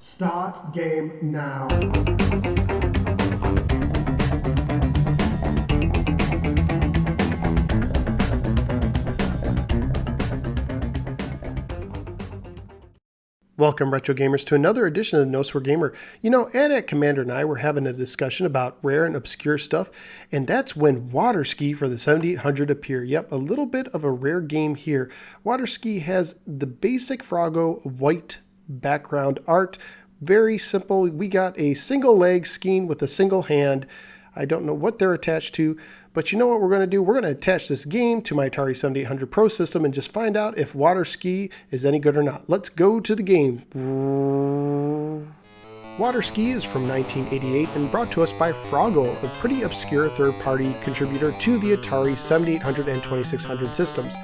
Start game now. Welcome, Retro Gamers, to another edition of the No Swear Gamer. You know, Ed Commander and I were having a discussion about rare and obscure stuff, and that's when Water Ski for the 7800 appeared. Yep, a little bit of a rare game here. Water Ski has the basic Froggo white background art. Very simple. We got a single leg skiing with a single hand. I don't know what they're attached to, but you know what we're going to do? We're going to attach this game to my Atari 7800 Pro system and just find out if Water Ski is any good or not. Let's go to the game. Water Ski is from 1988 and brought to us by Froggo, a pretty obscure third-party contributor to the Atari 7800 and 2600 systems.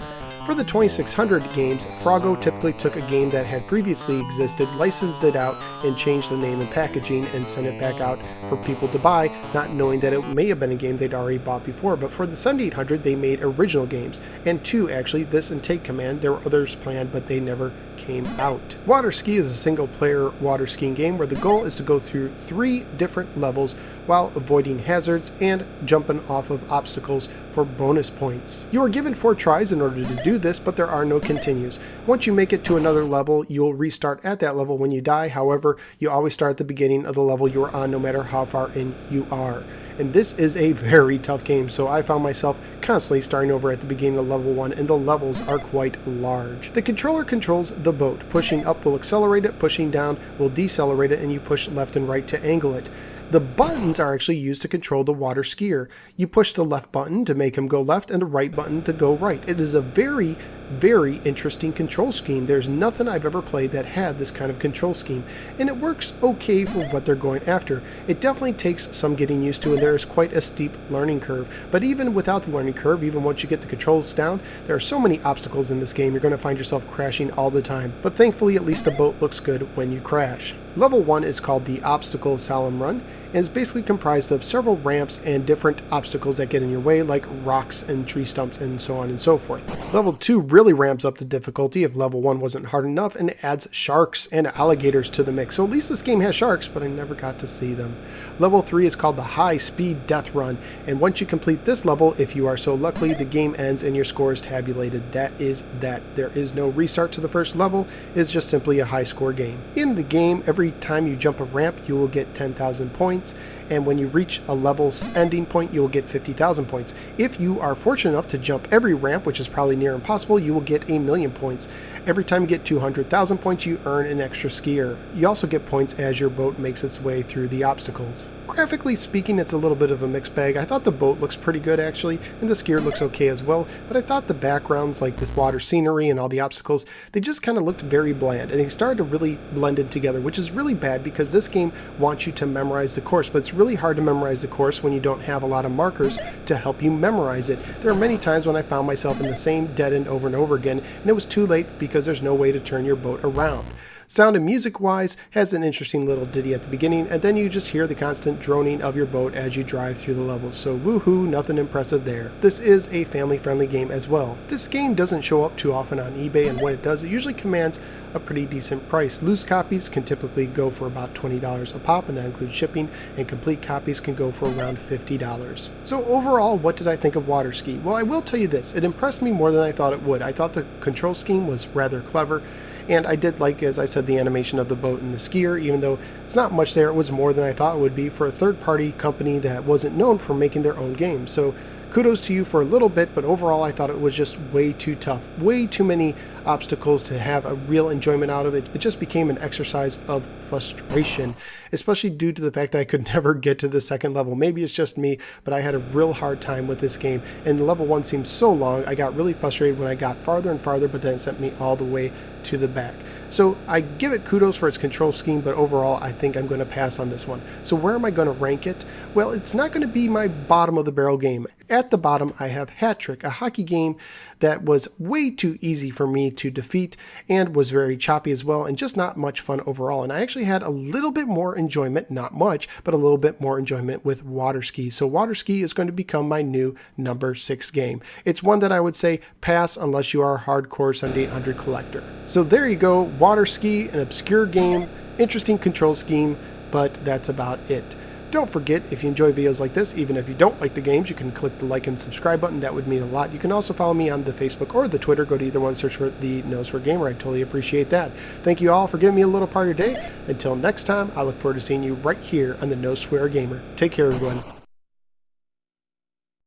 For the 2600 games, Froggo typically took a game that had previously existed, licensed it out, and changed the name and packaging and sent it back out for people to buy, not knowing that it may have been a game they'd already bought before. But for the 7800, they made original games, and two actually, this and Take Command. There were others planned, but they never came out. Water Ski is a single-player water skiing game where the goal is to go through 3 different levels while avoiding hazards and jumping off of obstacles for bonus points. You are given 4 tries in order to do this, but there are no continues. Once you make it to another level, you'll restart at that level when you die. However, you always start at the beginning of the level you are on, no matter how far in you are. And this is a very tough game, so I found myself constantly starting over at the beginning of level 1, and the levels are quite large. The controller controls the boat. Pushing up will accelerate it, pushing down will decelerate it, and you push left and right to angle it. The buttons are actually used to control the water skier. You push the left button to make him go left and the right button to go right. It is a very, very interesting control scheme. There's nothing I've ever played that had this kind of control scheme, and it works okay for what they're going after. It definitely takes some getting used to, and there is quite a steep learning curve. But even without the learning curve, even once you get the controls down, there are so many obstacles in this game, you're going to find yourself crashing all the time. But thankfully, at least the boat looks good when you crash. Level 1 is called the Obstacle Salim Run, and is basically comprised of several ramps and different obstacles that get in your way, like rocks and tree stumps and so on and so forth. Level 2 really ramps up the difficulty if level 1 wasn't hard enough, and it adds sharks and alligators to the mix. So at least this game has sharks, but I never got to see them. Level 3 is called the High Speed Death Run, and once you complete this level, if you are so lucky, the game ends and your score is tabulated. That is that. There is no restart to the first level. It's just simply a high score game. In the game, every time you jump a ramp, you will get 10,000 points, and when you reach a level's ending point, you will get 50,000 points. If you are fortunate enough to jump every ramp, which is probably near impossible, you will get 1,000,000 points. Every time you get 200,000 points, you earn an extra skier. You also get points as your boat makes its way through the obstacles. Graphically speaking, it's a little bit of a mixed bag. I thought the boat looks pretty good actually, and the skier looks okay as well, but I thought the backgrounds, like this water scenery and all the obstacles, they just kind of looked very bland, and they started to really blend in together, which is really bad because this game wants you to memorize the course, but it's really hard to memorize the course when you don't have a lot of markers to help you memorize it. There are many times when I found myself in the same dead end over and over again, and it was too late because there's no way to turn your boat around. Sound and music wise has an interesting little ditty at the beginning, and then you just hear the constant droning of your boat as you drive through the levels, so woohoo, nothing impressive there. This is a family friendly game as well. This game doesn't show up too often on eBay, and when it does, it usually commands a pretty decent price. Loose copies can typically go for about $20 a pop, and that includes shipping, and complete copies can go for around $50. So overall, what did I think of Water Ski? Well, I will tell you this, it impressed me more than I thought it would. I thought the control scheme was rather clever, and I did like, as I said, the animation of the boat and the skier. Even though it's not much there, it was more than I thought it would be for a third-party company that wasn't known for making their own games. So kudos to you for a little bit, but overall I thought it was just way too tough. Way too many obstacles to have a real enjoyment out of it. It just became an exercise of frustration, especially due to the fact that I could never get to the second level. Maybe it's just me, but I had a real hard time with this game, and level 1 seemed so long. I got really frustrated when I got farther and farther, but then it sent me all the way to the back. So I give it kudos for its control scheme, but overall I think I'm going to pass on this one. So where am I going to rank it? Well, it's not going to be my bottom of the barrel game. At the bottom I have Hat Trick, a hockey game that was way too easy for me to defeat and was very choppy as well, and just not much fun overall. And I actually had a little bit more enjoyment, not much, but a little bit more enjoyment with Water Ski. So Water Ski is going to become my new number 6 game. It's one that I would say pass unless you are a hardcore 7800 collector. So there you go, Water Ski, an obscure game interesting control scheme, but that's about it. Don't forget, if you enjoy videos like this, even if you don't like the games, you can click the like and subscribe button. That would mean a lot. You can also follow me on the Facebook or the Twitter. Go to either one, search for the Nose for Gamer. I totally appreciate that. Thank you all for giving me a little part of your day. Until next time, I look forward to seeing you right here on the Nose for Gamer. Take care, everyone.